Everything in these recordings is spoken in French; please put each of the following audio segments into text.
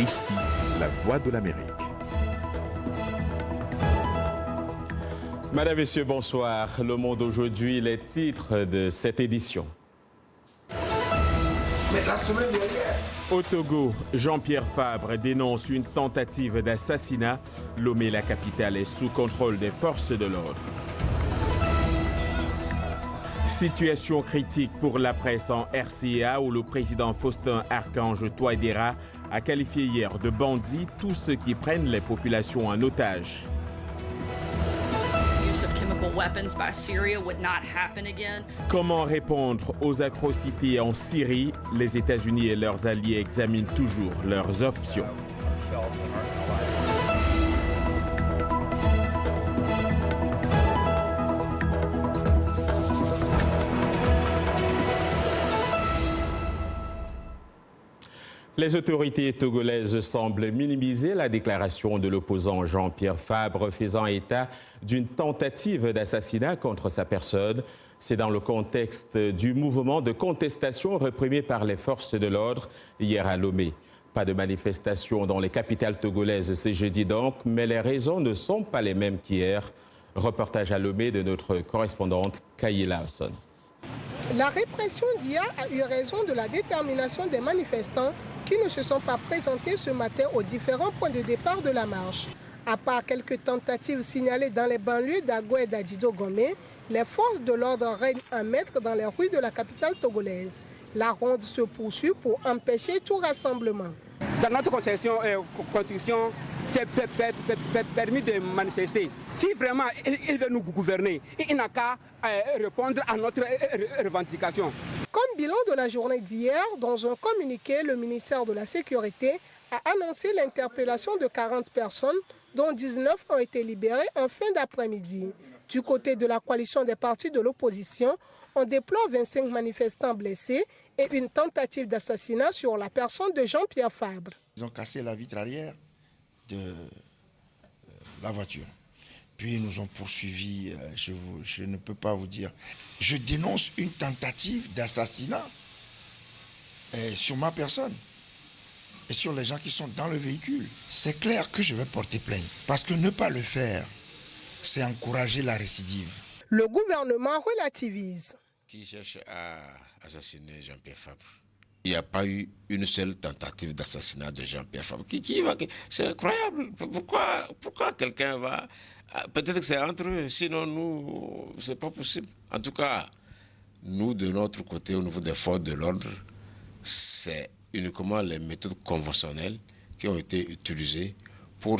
Ici, la voix de l'Amérique. Madame, Messieurs, bonsoir. Le Monde aujourd'hui, les titres de cette édition. Mais la semaine dernière... Au Togo, Jean-Pierre Fabre dénonce une tentative d'assassinat. Lomé, la capitale, est sous contrôle des forces de l'ordre. Situation critique pour la presse en RCA où le président Faustin Archange Touadéra a qualifié hier de bandits tous ceux qui prennent les populations en otage. Comment répondre aux atrocités en Syrie? Les États-Unis et leurs alliés examinent toujours leurs options. Les autorités togolaises semblent minimiser la déclaration de l'opposant Jean-Pierre Fabre faisant état d'une tentative d'assassinat contre sa personne. C'est dans le contexte du mouvement de contestation réprimé par les forces de l'ordre hier à Lomé. Pas de manifestation dans les capitales togolaises ce jeudi donc, mais les raisons ne sont pas les mêmes qu'hier. Reportage à Lomé de notre correspondante Kayila Hassan. La répression d'hier a eu raison de la détermination des manifestants qui ne se sont pas présentés ce matin aux différents points de départ de la marche. À part quelques tentatives signalées dans les banlieues d'Ago et d'Adjido-Gomé, les forces de l'ordre règnent un maître dans les rues de la capitale togolaise. La ronde se poursuit pour empêcher tout rassemblement. Dans notre constitution, c'est permis de manifester. Si vraiment il veut nous gouverner, il n'a qu'à répondre à notre revendication. Comme bilan de la journée d'hier, dans un communiqué, le ministère de la Sécurité a annoncé l'interpellation de 40 personnes, dont 19 ont été libérées en fin d'après-midi. Du côté de la coalition des partis de l'opposition, on déplore 25 manifestants blessés et une tentative d'assassinat sur la personne de Jean-Pierre Fabre. Ils ont cassé la vitre arrière de la voiture. Puis ils nous ont poursuivis, je ne peux pas vous dire. Je dénonce une tentative d'assassinat sur ma personne et sur les gens qui sont dans le véhicule. C'est clair que je vais porter plainte parce que ne pas le faire, c'est encourager la récidive. Le gouvernement relativise. Qui cherche à assassiner Jean-Pierre Fabre? Il n'y a pas eu une seule tentative d'assassinat de Jean-Pierre Fabre. C'est incroyable. Pourquoi quelqu'un va... Peut-être que c'est entre eux, sinon nous, c'est pas possible. En tout cas, nous, de notre côté, au niveau des forces de l'ordre, c'est uniquement les méthodes conventionnelles qui ont été utilisées pour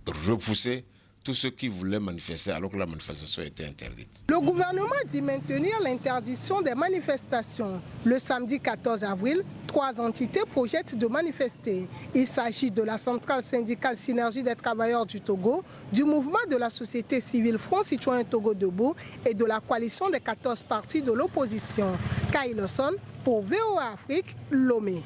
repousser tous ceux qui voulaient manifester alors que la manifestation était interdite. Le gouvernement dit maintenir l'interdiction des manifestations. Le samedi 14 avril, 3 entités projettent de manifester. Il s'agit de la centrale syndicale Synergie des travailleurs du Togo, du mouvement de la société civile Front Citoyen Togo Debout et de la coalition des 14 partis de l'opposition. Kayila Hassan pour VOA Afrique, Lomé.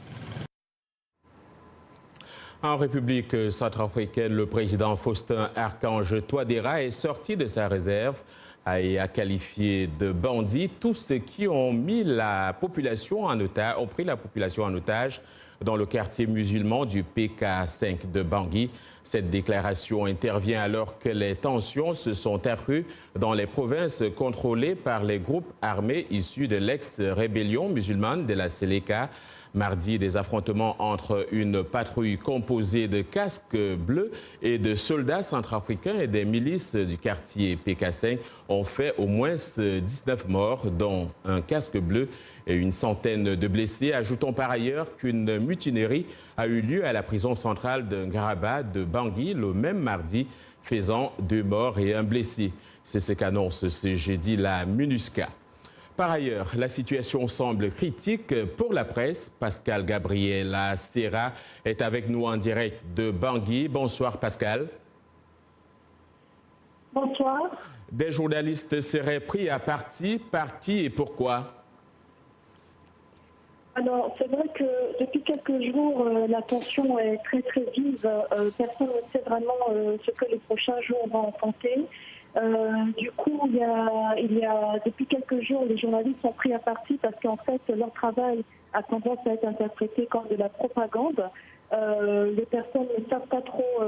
En République centrafricaine, le président Faustin Archange Touadéra est sorti de sa réserve et a qualifié de bandits tous ceux qui ont mis la population en otage, ont pris la population en otage dans le quartier musulman du PK5 de Bangui. Cette déclaration intervient alors que les tensions se sont accrues dans les provinces contrôlées par les groupes armés issus de l'ex-rébellion musulmane de la Séléka. Mardi, des affrontements entre une patrouille composée de casques bleus et de soldats centrafricains et des milices du quartier PK5 ont fait au moins 19 morts, dont un casque bleu et une centaine de blessés. Ajoutons par ailleurs qu'une mutinerie a eu lieu à la prison centrale de Ngaraba de Bangui le même mardi, faisant 2 morts et 1 blessé. C'est ce qu'annonce ce jeudi la MINUSCA. Par ailleurs, la situation semble critique pour la presse. Pascal Gabriela Serra est avec nous en direct de Bangui. Bonsoir Pascal. Bonsoir. Des journalistes seraient pris à partie. Par qui et pourquoi? Alors, c'est vrai que depuis quelques jours, la tension est très très vive. Personne ne sait vraiment ce que les prochains jours vont enfanter. Du coup, il y a depuis quelques jours, les journalistes sont pris à partie parce qu'en fait, leur travail a tendance à être interprété comme de la propagande. les personnes ne savent pas trop,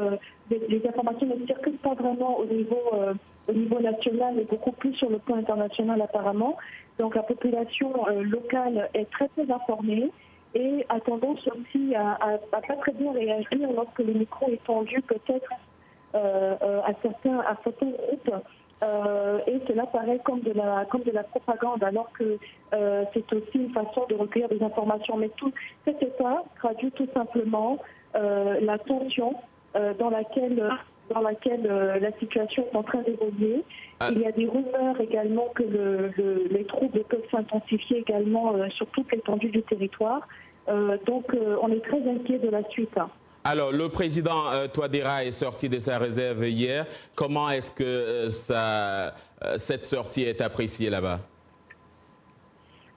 les informations ne circulent pas vraiment au niveau national, mais beaucoup plus sur le plan international apparemment. Donc la population locale est très très informée et a tendance aussi à pas très bien réagir lorsque le micro est tendu peut-être à certains groupes. Et cela paraît comme de la propagande, alors que c'est aussi une façon de recueillir des informations. Mais tout cet état traduit tout simplement la tension dans laquelle la situation est en train d'évoluer. Il y a des rumeurs également que les troubles peuvent s'intensifier également sur toute l'étendue du territoire. Donc on est très inquiet de la suite. Alors, le président Touadéra est sorti de sa réserve hier. Comment est-ce que cette sortie est appréciée là-bas?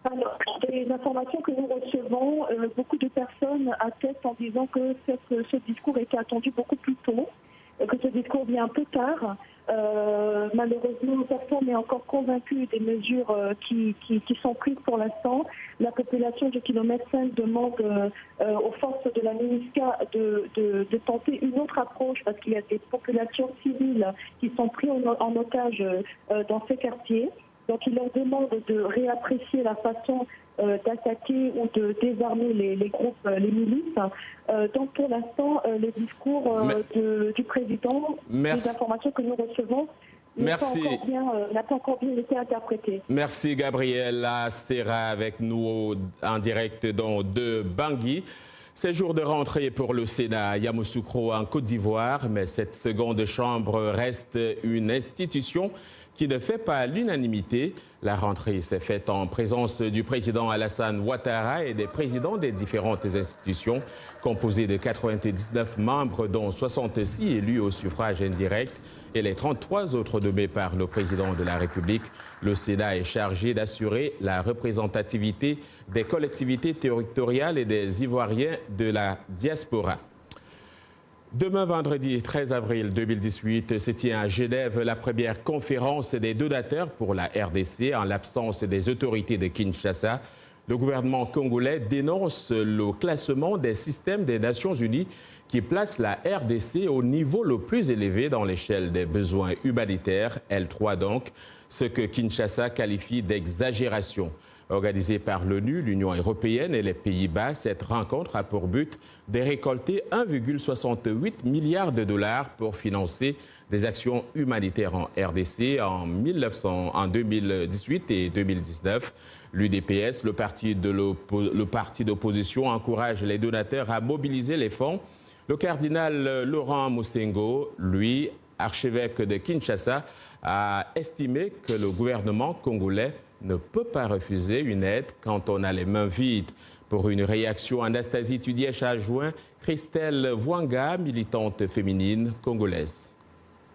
Alors, des informations que nous recevons, beaucoup de personnes attestent en disant que ce discours était attendu beaucoup plus tôt, que ce discours vient un peu tard. Malheureusement, personne n'est encore convaincu des mesures qui sont prises pour l'instant. La population du kilomètre 5 demande aux forces de la MINUSCA de tenter une autre approche parce qu'il y a des populations civiles qui sont prises en otage dans ces quartiers. Donc, il leur demande de réapprécier la façon d'attaquer ou de désarmer les groupes, les milices. Donc, pour l'instant, le discours du président, les informations que nous recevons, n'a pas encore bien été interprété. Merci Gabriela Serra avec nous en direct de Bangui. C'est jour de rentrée pour le Sénat à Yamoussoukro en Côte d'Ivoire, mais cette seconde chambre reste une institution qui ne fait pas l'unanimité. La rentrée s'est faite en présence du président Alassane Ouattara et des présidents des différentes institutions, composées de 99 membres, dont 66 élus au suffrage indirect et les 33 autres nommés par le président de la République. Le Sénat est chargé d'assurer la représentativité des collectivités territoriales et des Ivoiriens de la diaspora. Demain, vendredi 13 avril 2018, se tient à Genève la première conférence des donateurs pour la RDC en l'absence des autorités de Kinshasa. Le gouvernement congolais dénonce le classement des systèmes des Nations Unies qui place la RDC au niveau le plus élevé dans l'échelle des besoins humanitaires, L3 donc, ce que Kinshasa qualifie d'exagération. Organisée par l'ONU, l'Union européenne et les Pays-Bas, cette rencontre a pour but de récolter 1,68 milliard de dollars pour financer des actions humanitaires en RDC en 2018 et 2019. L'UDPS, le parti d'opposition, encourage les donateurs à mobiliser les fonds. Le cardinal Laurent Moussengo, lui, archevêque de Kinshasa, a estimé que le gouvernement congolais ne peut pas refuser une aide quand on a les mains vides. Pour une réaction, Anastasie Tudièche a joint Christelle Vouanga, militante féminine congolaise.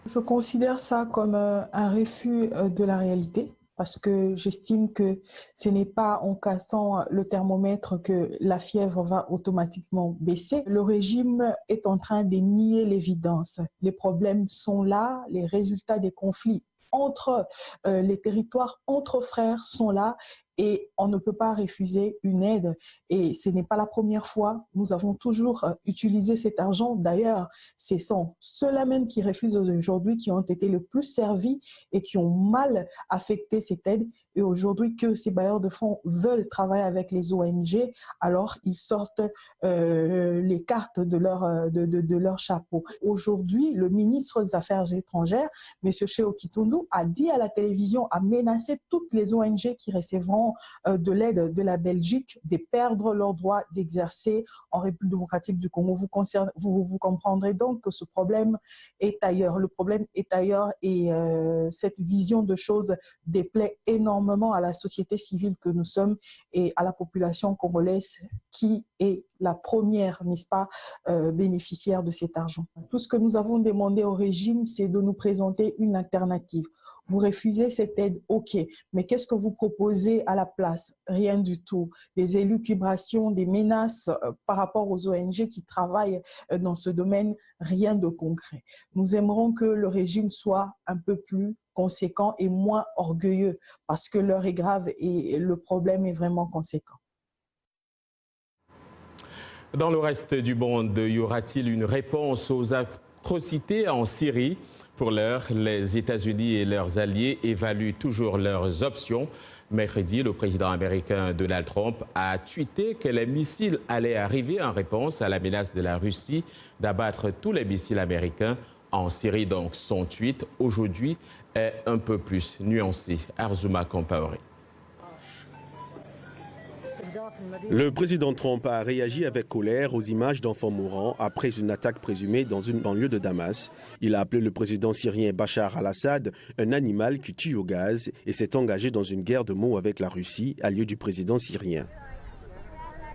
Je considère ça comme un refus de la réalité parce que j'estime que ce n'est pas en cassant le thermomètre que la fièvre va automatiquement baisser. Le régime est en train de nier l'évidence. Les problèmes sont là, les résultats des conflits entre les territoires, entre frères sont là et on ne peut pas refuser une aide. Et ce n'est pas la première fois. Nous avons toujours utilisé cet argent. D'ailleurs, ce sont ceux-là même qui refusent aujourd'hui qui ont été le plus servis et qui ont mal affecté cette aide. Et aujourd'hui, que ces bailleurs de fonds veulent travailler avec les ONG, alors ils sortent les cartes de leur chapeau. Aujourd'hui, le ministre des Affaires étrangères, M. Cheo Kitundu, a dit à la télévision, a menacé toutes les ONG qui recevront de l'aide de la Belgique de perdre leur droit d'exercer en République démocratique du Congo. Vous comprendrez donc que ce problème est ailleurs. Le problème est ailleurs et cette vision de choses déplaît énormément à la société civile que nous sommes et à la population congolaise qui est la première, n'est-ce pas, bénéficiaire de cet argent. Tout ce que nous avons demandé au régime, c'est de nous présenter une alternative. Vous refusez cette aide, ok, mais qu'est-ce que vous proposez à la place? Rien du tout. Des élucubrations, des menaces par rapport aux ONG qui travaillent dans ce domaine, rien de concret. Nous aimerons que le régime soit un peu plus conséquent et moins orgueilleux parce que l'heure est grave et le problème est vraiment conséquent. Dans le reste du monde, y aura-t-il une réponse aux atrocités en Syrie? Pour l'heure, les États-Unis et leurs alliés évaluent toujours leurs options. Mercredi, le président américain Donald Trump a tweeté que les missiles allaient arriver en réponse à la menace de la Russie d'abattre tous les missiles américains en Syrie. Donc son tweet aujourd'hui est un peu plus nuancé. Arzouma Compaoré. Le président Trump a réagi avec colère aux images d'enfants mourants après une attaque présumée dans une banlieue de Damas. Il a appelé le président syrien Bachar al-Assad un animal qui tue au gaz et s'est engagé dans une guerre de mots avec la Russie, allié du président syrien.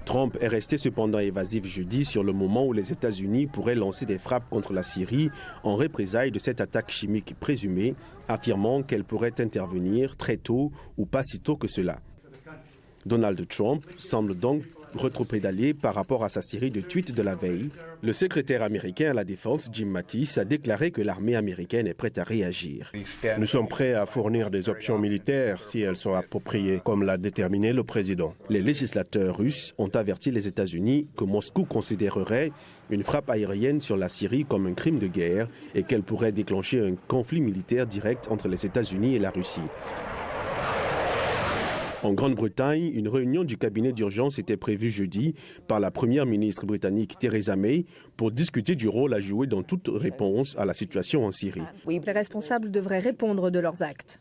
Trump est resté cependant évasif jeudi sur le moment où les États-Unis pourraient lancer des frappes contre la Syrie en représailles de cette attaque chimique présumée, affirmant qu'elle pourrait intervenir très tôt ou pas si tôt que cela. Donald Trump semble donc rétropédaler par rapport à sa série de tweets de la veille. Le secrétaire américain à la Défense, Jim Mattis, a déclaré que l'armée américaine est prête à réagir. Nous sommes prêts à fournir des options militaires si elles sont appropriées, comme l'a déterminé le président. Les législateurs russes ont averti les États-Unis que Moscou considérerait une frappe aérienne sur la Syrie comme un crime de guerre et qu'elle pourrait déclencher un conflit militaire direct entre les États-Unis et la Russie. En Grande-Bretagne, une réunion du cabinet d'urgence était prévue jeudi par la première ministre britannique Theresa May pour discuter du rôle à jouer dans toute réponse à la situation en Syrie. Oui, les responsables devraient répondre de leurs actes.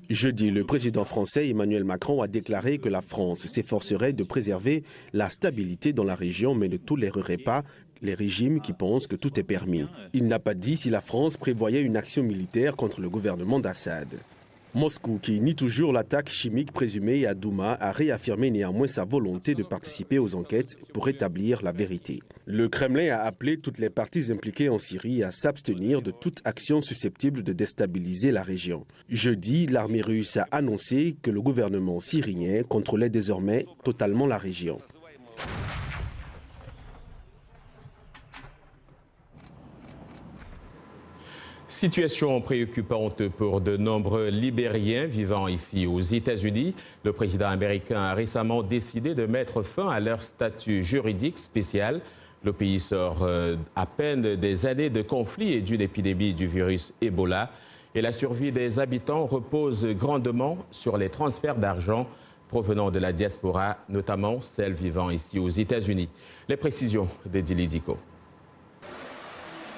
Jeudi, le président français Emmanuel Macron a déclaré que la France s'efforcerait de préserver la stabilité dans la région, mais ne tolérerait pas les régimes qui pensent que tout est permis. Il n'a pas dit si la France prévoyait une action militaire contre le gouvernement d'Assad. Moscou, qui nie toujours l'attaque chimique présumée à Douma, a réaffirmé néanmoins sa volonté de participer aux enquêtes pour établir la vérité. Le Kremlin a appelé toutes les parties impliquées en Syrie à s'abstenir de toute action susceptible de déstabiliser la région. Jeudi, l'armée russe a annoncé que le gouvernement syrien contrôlait désormais totalement la région. Situation préoccupante pour de nombreux Libériens vivant ici aux États-Unis. Le président américain a récemment décidé de mettre fin à leur statut juridique spécial. Le pays sort à peine des années de conflit et d'une épidémie du virus Ebola. Et la survie des habitants repose grandement sur les transferts d'argent provenant de la diaspora, notamment celle vivant ici aux États-Unis. Les précisions d'Edili Diko.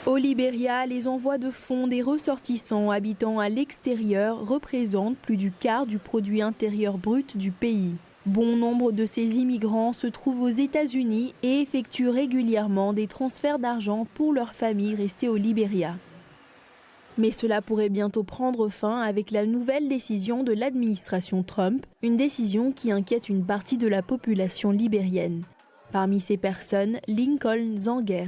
Au Libéria, les envois de fonds des ressortissants habitant à l'extérieur représentent plus du quart du produit intérieur brut du pays. Bon nombre de ces immigrants se trouvent aux États-Unis et effectuent régulièrement des transferts d'argent pour leurs familles restées au Libéria. Mais cela pourrait bientôt prendre fin avec la nouvelle décision de l'administration Trump, une décision qui inquiète une partie de la population libérienne. Parmi ces personnes, Lincoln Zanger.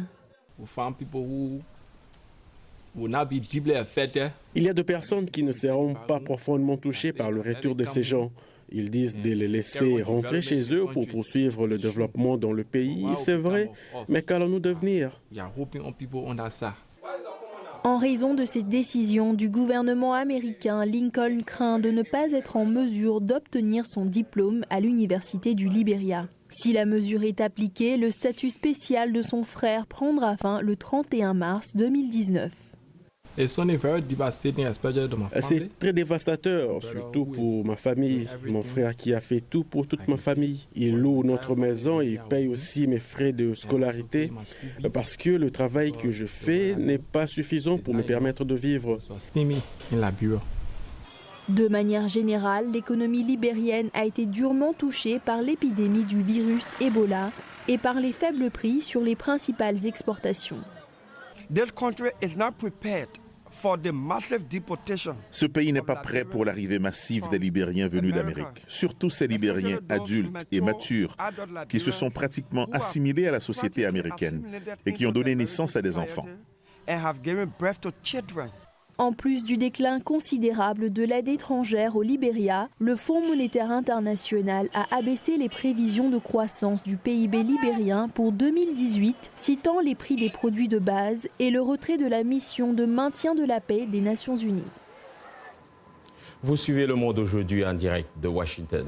Il y a des personnes qui ne seront pas profondément touchées par le retour de ces gens. Ils disent de les laisser rentrer chez eux pour poursuivre le développement dans le pays. C'est vrai, mais qu'allons-nous devenir? En raison de cette décision du gouvernement américain, Lincoln craint de ne pas être en mesure d'obtenir son diplôme à l'université du Libéria. Si la mesure est appliquée, le statut spécial de son frère prendra fin le 31 mars 2019. C'est très dévastateur, surtout pour ma famille. Mon frère qui a fait tout pour toute ma famille. Il loue notre maison et paye aussi mes frais de scolarité parce que le travail que je fais n'est pas suffisant pour me permettre de vivre. De manière générale, l'économie libérienne a été durement touchée par l'épidémie du virus Ebola et par les faibles prix sur les principales exportations. Ce pays n'est pas prêt pour l'arrivée massive des Libériens venus d'Amérique, surtout ces Libériens adultes et matures qui se sont pratiquement assimilés à la société américaine et qui ont donné naissance à des enfants. En plus du déclin considérable de l'aide étrangère au Libéria, le Fonds monétaire international a abaissé les prévisions de croissance du PIB libérien pour 2018, citant les prix des produits de base et le retrait de la mission de maintien de la paix des Nations Unies. Vous suivez Le Monde aujourd'hui en direct de Washington.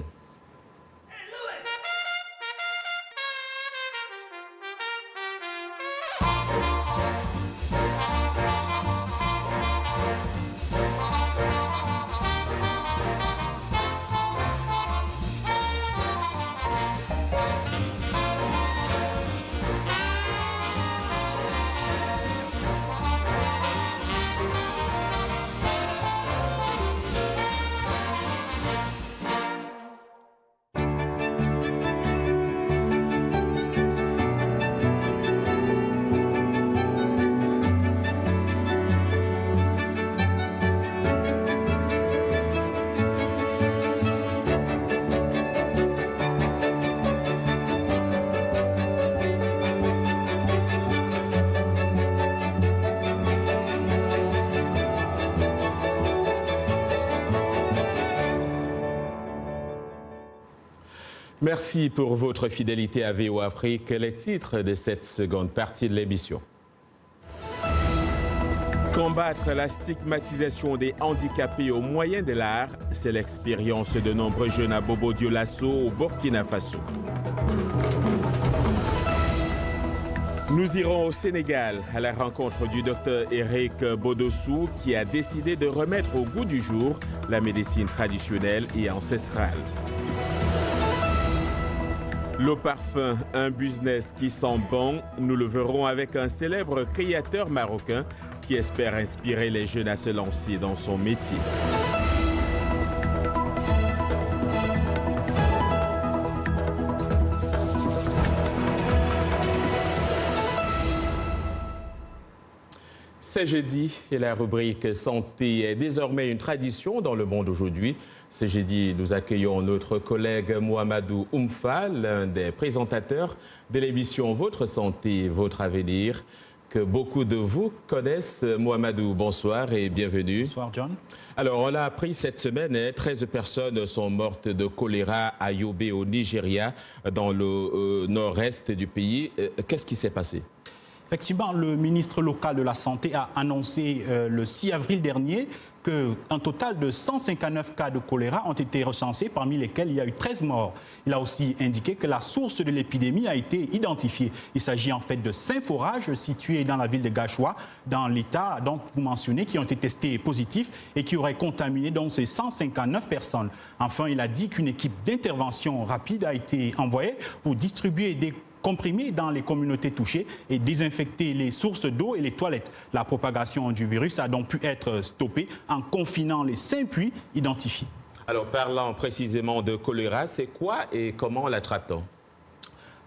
Merci pour votre fidélité à VOA Afrique. Les titres de cette seconde partie de l'émission. Combattre la stigmatisation des handicapés au moyen de l'art, c'est l'expérience de nombreux jeunes à Bobo Dioulasso au Burkina Faso. Nous irons au Sénégal à la rencontre du docteur Eric Bodossou qui a décidé de remettre au goût du jour la médecine traditionnelle et ancestrale. Le parfum, un business qui sent bon, nous le verrons avec un célèbre créateur marocain qui espère inspirer les jeunes à se lancer dans son métier. C'est jeudi et la rubrique santé est désormais une tradition dans le monde aujourd'hui. Ce jeudi, nous accueillons notre collègue Mohamedou Oumfa, l'un des présentateurs de l'émission Votre santé, votre avenir, que beaucoup de vous connaissent. Mohamedou, bonsoir et bienvenue. Bonsoir, John. Alors, on l'a appris cette semaine, 13 personnes sont mortes de choléra à Yobe, au Nigeria, dans le nord-est du pays. Qu'est-ce qui s'est passé ? Effectivement, le ministre local de la Santé a annoncé le 6 avril dernier qu'un total de 159 cas de choléra ont été recensés, parmi lesquels il y a eu 13 morts. Il a aussi indiqué que la source de l'épidémie a été identifiée. Il s'agit en fait de 5 forages situés dans la ville de Gachoua, dans l'État, donc vous mentionnez, qui ont été testés positifs et qui auraient contaminé donc ces 159 personnes. Enfin, il a dit qu'une équipe d'intervention rapide a été envoyée pour distribuer des comprimés dans les communautés touchées et désinfecter les sources d'eau et les toilettes. La propagation du virus a donc pu être stoppée en confinant les 5 puits identifiés. Alors, parlant précisément de choléra, c'est quoi et comment l'attrape-t-on ?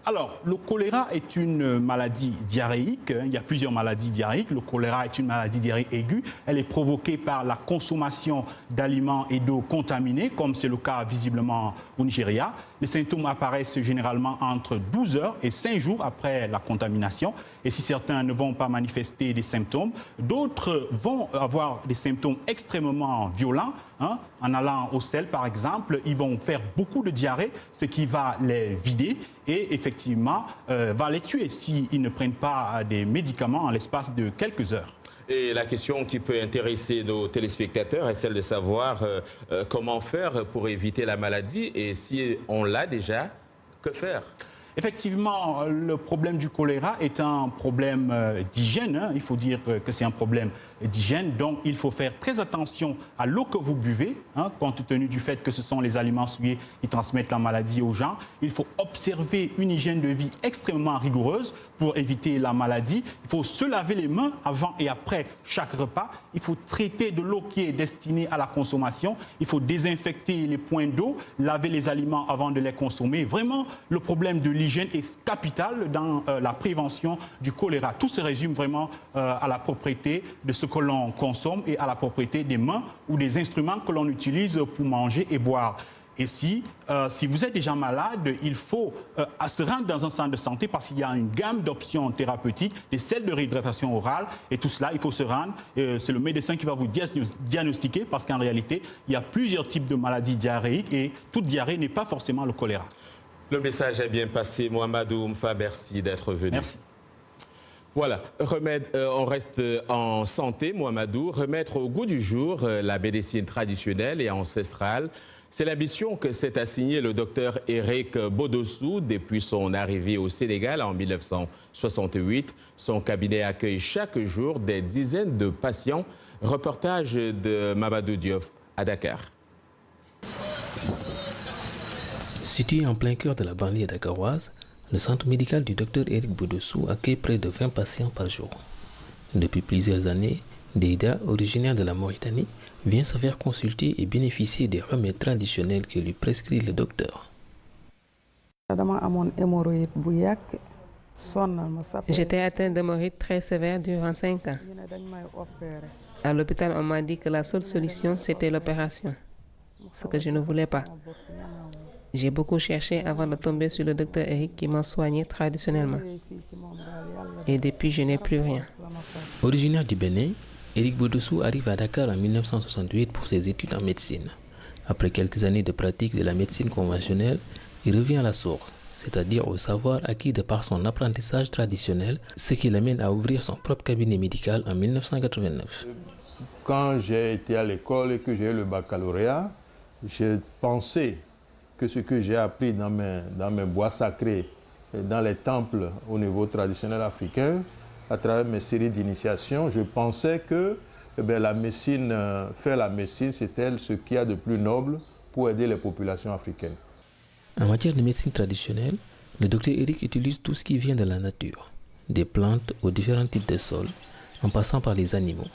Alors, le choléra est une maladie diarrhéique. Il y a plusieurs maladies diarrhéiques. Le choléra est une maladie diarrhéique aiguë. Elle est provoquée par la consommation d'aliments et d'eau contaminés, comme c'est le cas visiblement au Nigeria. Les symptômes apparaissent généralement entre 12 heures et 5 jours après la contamination. Et si certains ne vont pas manifester des symptômes, d'autres vont avoir des symptômes extrêmement violents. En allant au sel, par exemple, ils vont faire beaucoup de diarrhée, ce qui va les vider et effectivement va les tuer s'ils ne prennent pas des médicaments en l'espace de quelques heures. Et la question qui peut intéresser nos téléspectateurs est celle de savoir comment faire pour éviter la maladie et si on l'a déjà, que faire ? Effectivement, le problème du choléra est un problème d'hygiène. Il faut dire que c'est un problème d'hygiène. Donc, il faut faire très attention à l'eau que vous buvez, compte tenu du fait que ce sont les aliments souillés qui transmettent la maladie aux gens. Il faut observer une hygiène de vie extrêmement rigoureuse pour éviter la maladie. Il faut se laver les mains avant et après chaque repas. Il faut traiter de l'eau qui est destinée à la consommation. Il faut désinfecter les points d'eau, laver les aliments avant de les consommer. Vraiment, le problème de l'hygiène est capital dans la prévention du choléra. Tout se résume vraiment à la propriété de ce que l'on consomme et à la propriété des mains ou des instruments que l'on utilise pour manger et boire. Et si vous êtes déjà malade, il faut se rendre dans un centre de santé parce qu'il y a une gamme d'options thérapeutiques, des sels de réhydratation orale et tout cela, il faut se rendre. C'est le médecin qui va vous diagnostiquer parce qu'en réalité, il y a plusieurs types de maladies diarrhéiques et toute diarrhée n'est pas forcément le choléra. Le message est bien passé. Mohamedou Oumfa, merci d'être venu. Merci. Voilà, on reste en santé, Mohamedou. Remettre au goût du jour la médecine traditionnelle et ancestrale. C'est la mission que s'est assignée le docteur Eric Bodossou depuis son arrivée au Sénégal en 1968. Son cabinet accueille chaque jour des dizaines de patients. Reportage de Mamadou Diop à Dakar. Situé en plein cœur de la banlieue dakaroise, le centre médical du docteur Eric Bodossou accueille près de 20 patients par jour. Depuis plusieurs années, Deida, originaire de la Mauritanie, vient se faire consulter et bénéficier des remèdes traditionnels que lui prescrit le docteur. J'étais atteinte d'hémorroïdes très sévères durant 5 ans. À l'hôpital, on m'a dit que la seule solution, c'était l'opération, ce que je ne voulais pas. J'ai beaucoup cherché avant de tomber sur le docteur Eric qui m'a soigné traditionnellement. Et depuis, je n'ai plus rien. Originaire du Bénin, Eric Bodossou arrive à Dakar en 1968 pour ses études en médecine. Après quelques années de pratique de la médecine conventionnelle, Il revient à la source, c'est-à-dire au savoir acquis de par son apprentissage traditionnel, ce qui l'amène à ouvrir son propre cabinet médical en 1989. Quand j'ai été à l'école et que j'ai eu le baccalauréat, j'ai pensé que ce que j'ai appris dans mes bois sacrés, dans les temples au niveau traditionnel africain, à travers mes séries d'initiation, je pensais que la médecine, faire la médecine, c'était ce qu'il y a de plus noble pour aider les populations africaines. En matière de médecine traditionnelle, le docteur Eric utilise tout ce qui vient de la nature, des plantes aux différents types de sols, en passant par les animaux.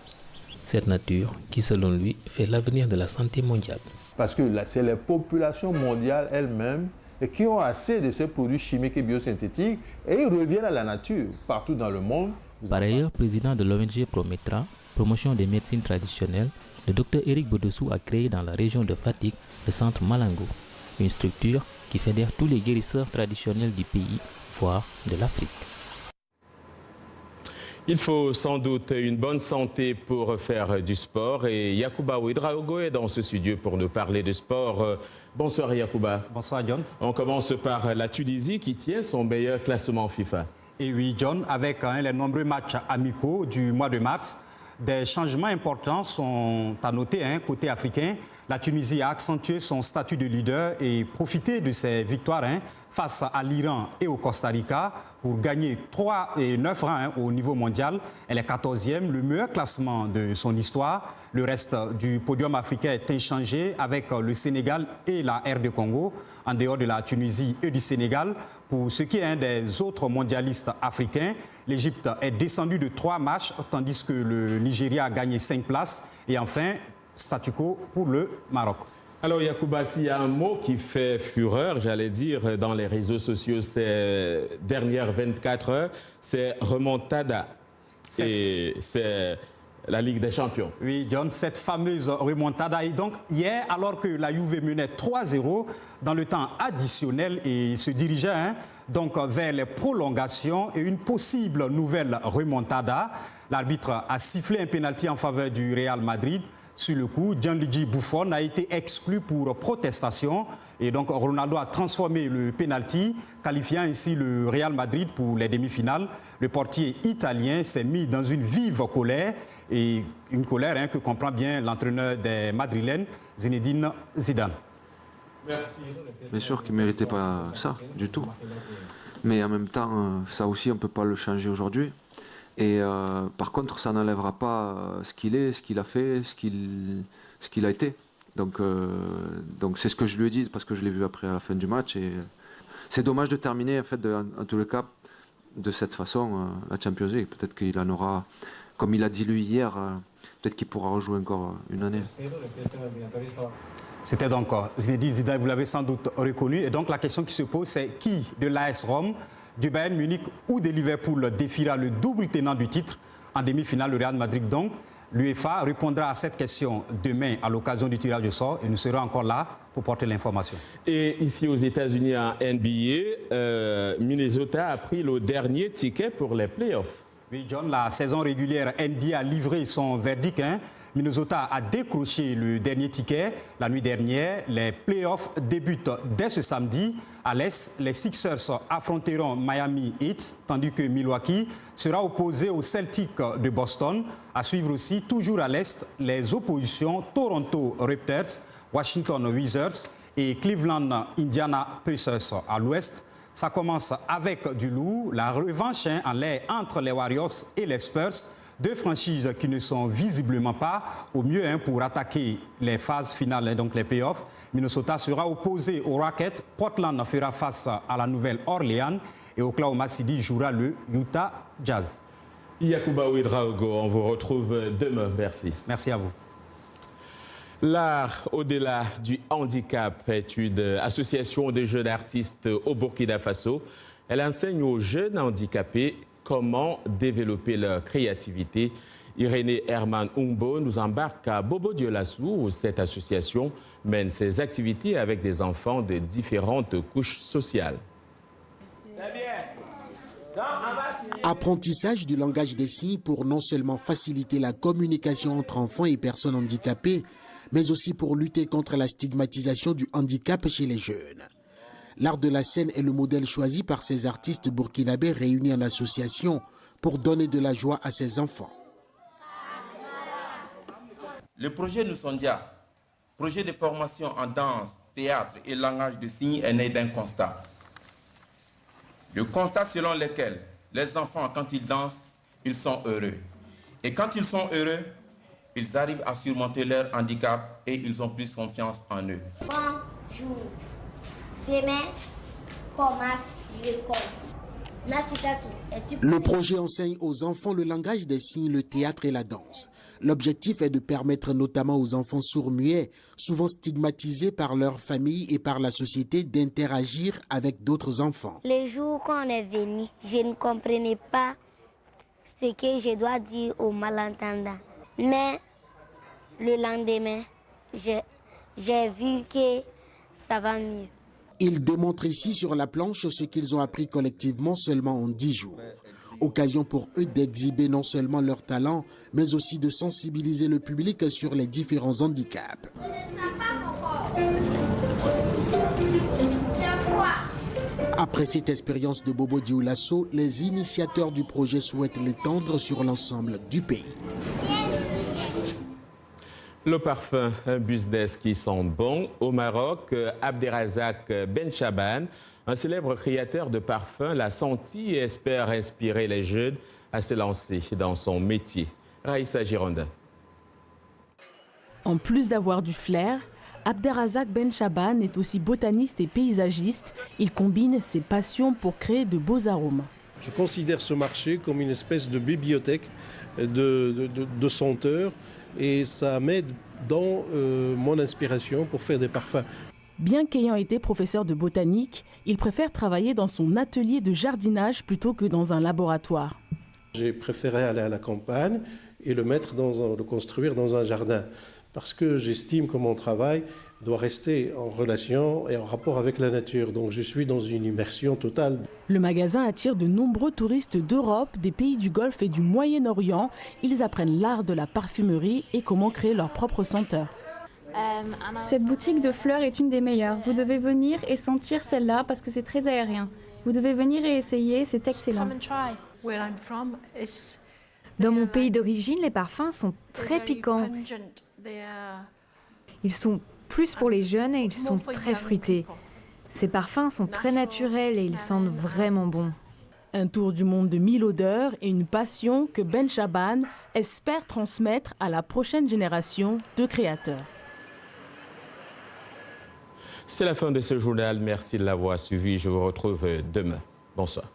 Cette nature qui, selon lui, fait l'avenir de la santé mondiale. Parce que c'est les populations mondiales elles-mêmes qui ont assez de ces produits chimiques et biosynthétiques et ils reviennent à la nature partout dans le monde. Par ailleurs, président de l'ONG Prometra, promotion des médecines traditionnelles, le docteur Eric Bodessou a créé dans la région de Fatick le centre Malango, une structure qui fédère tous les guérisseurs traditionnels du pays, voire de l'Afrique. Il faut sans doute une bonne santé pour faire du sport et Yacouba Ouedraogo est dans ce studio pour nous parler de sport. Bonsoir Yacouba. Bonsoir John. On commence par la Tunisie qui tient son meilleur classement FIFA. Et oui John, avec les nombreux matchs amicaux du mois de mars, des changements importants sont à noter côté africain. La Tunisie a accentué son statut de leader et profité de ses victoires face à l'Iran et au Costa Rica pour gagner 3 et 9 rangs au niveau mondial. Elle est 14e, le meilleur classement de son histoire. Le reste du podium africain est inchangé avec le Sénégal et la RD Congo, en dehors de la Tunisie et du Sénégal. Pour ce qui est des autres mondialistes africains, l'Égypte est descendue de 3 matchs, tandis que le Nigeria a gagné 5 places. Et enfin, statu quo pour le Maroc. Alors Yacouba, s'il y a un mot qui fait fureur, j'allais dire, dans les réseaux sociaux ces dernières 24 heures, c'est remontada. Et c'est la Ligue des Champions. Oui, John, cette fameuse remontada. Et donc, hier, alors que la Juve menait 3-0 dans le temps additionnel et se dirigeait donc vers les prolongations et une possible nouvelle remontada, l'arbitre a sifflé un pénalty en faveur du Real Madrid. Sur le coup, Gianluigi Buffon a été exclu pour protestation et donc Ronaldo a transformé le pénalty, qualifiant ainsi le Real Madrid pour les demi-finales. Le portier italien s'est mis dans une vive colère et une colère que comprend bien l'entraîneur des Madrilènes, Zinedine Zidane. Merci. Bien sûr qu'il ne méritait pas ça du tout. Mais en même temps, ça aussi, on ne peut pas le changer aujourd'hui. Et par contre, ça n'enlèvera pas ce qu'il est, ce qu'il a fait, ce qu'il a été. Donc c'est ce que je lui ai dit parce que je l'ai vu après à la fin du match. Et c'est dommage de terminer en fait en tous les cas de cette façon la Champions League. Peut-être qu'il en aura, comme il a dit lui hier, peut-être qu'il pourra rejouer encore une année. C'était donc Zinedine Zidane, vous l'avez sans doute reconnu. Et donc la question qui se pose, c'est qui de l'AS Rome, du Bayern Munich ou de Liverpool défiera le double tenant du titre en demi-finale, le Real Madrid. Donc, l'UEFA répondra à cette question demain à l'occasion du tirage au sort et nous serons encore là pour porter l'information. Et ici aux États-Unis, en NBA, Minnesota a pris le dernier ticket pour les playoffs. Oui, John, la saison régulière NBA a livré son verdict. Minnesota a décroché le dernier ticket la nuit dernière. Les playoffs débutent dès ce samedi. À l'Est, les Sixers affronteront Miami Heat, tandis que Milwaukee sera opposé aux Celtics de Boston. À suivre aussi, toujours à l'Est, les oppositions Toronto Raptors, Washington Wizards et Cleveland Indiana Pacers. À l'Ouest, ça commence avec du lourd, la revanche en l'air entre les Warriors et les Spurs. Deux franchises qui ne sont visiblement pas au mieux pour attaquer les phases finales, donc les playoffs. Minnesota sera opposé aux Rockets, Portland fera face à la Nouvelle-Orléans et Oklahoma City jouera le Utah Jazz. Yacouba Ouedraogo, on vous retrouve demain. Merci. Merci à vous. L'art au-delà du handicap est une association de jeunes artistes au Burkina Faso. Elle enseigne aux jeunes handicapés comment développer leur créativité. Irénée Herman Umbo nous embarque à Bobo-Dioulassou où cette association mène ses activités avec des enfants de différentes couches sociales. Apprentissage du langage des signes pour non seulement faciliter la communication entre enfants et personnes handicapées, mais aussi pour lutter contre la stigmatisation du handicap chez les jeunes. L'art de la scène est le modèle choisi par ces artistes burkinabés réunis en association pour donner de la joie à ses enfants. Le projet Nussondia, projet de formation en danse, théâtre et langage de signes, est né d'un constat. Le constat selon lequel les enfants, quand ils dansent, ils sont heureux. Et quand ils sont heureux, ils arrivent à surmonter leur handicap et ils ont plus confiance en eux. Bonjour. Demain commence l'école. Le projet enseigne aux enfants le langage des signes, le théâtre et la danse. L'objectif est de permettre notamment aux enfants sourds-muets, souvent stigmatisés par leur famille et par la société, d'interagir avec d'autres enfants. Les jours qu'on est venu, je ne comprenais pas ce que je dois dire aux malentendants. Mais le lendemain, j'ai vu que ça va mieux. Ils démontrent ici sur la planche ce qu'ils ont appris collectivement seulement en 10 jours. Occasion pour eux d'exhiber non seulement leur talent, mais aussi de sensibiliser le public sur les différents handicaps. Après cette expérience de Bobo Dioulasso, les initiateurs du projet souhaitent l'étendre sur l'ensemble du pays. Le parfum, un business qui sent bon. Au Maroc, Abderrazak Benchaban, un célèbre créateur de parfums, l'a senti et espère inspirer les jeunes à se lancer dans son métier. Raïssa Gironda. En plus d'avoir du flair, Abderrazak Benchaban est aussi botaniste et paysagiste. Il combine ses passions pour créer de beaux arômes. Je considère ce marché comme une espèce de bibliothèque de senteurs. Et ça m'aide dans mon inspiration pour faire des parfums. Bien qu'ayant été professeur de botanique, il préfère travailler dans son atelier de jardinage plutôt que dans un laboratoire. J'ai préféré aller à la campagne et le construire dans un jardin. Parce que j'estime que mon travail doit rester en relation et en rapport avec la nature. Donc je suis dans une immersion totale. Le magasin attire de nombreux touristes d'Europe, des pays du Golfe et du Moyen-Orient. Ils apprennent l'art de la parfumerie et comment créer leur propre senteur. Cette boutique de fleurs est une des meilleures. Vous devez venir et sentir celle-là parce que c'est très aérien. Vous devez venir et essayer, c'est excellent. Dans mon pays d'origine, les parfums sont très piquants. Ils sont plus pour les jeunes et ils sont très fruités. Ces parfums sont très naturels et ils sentent vraiment bon. Un tour du monde de 1000 odeurs et une passion que Benchaban espère transmettre à la prochaine génération de créateurs. C'est la fin de ce journal. Merci de l'avoir suivi. Je vous retrouve demain. Bonsoir.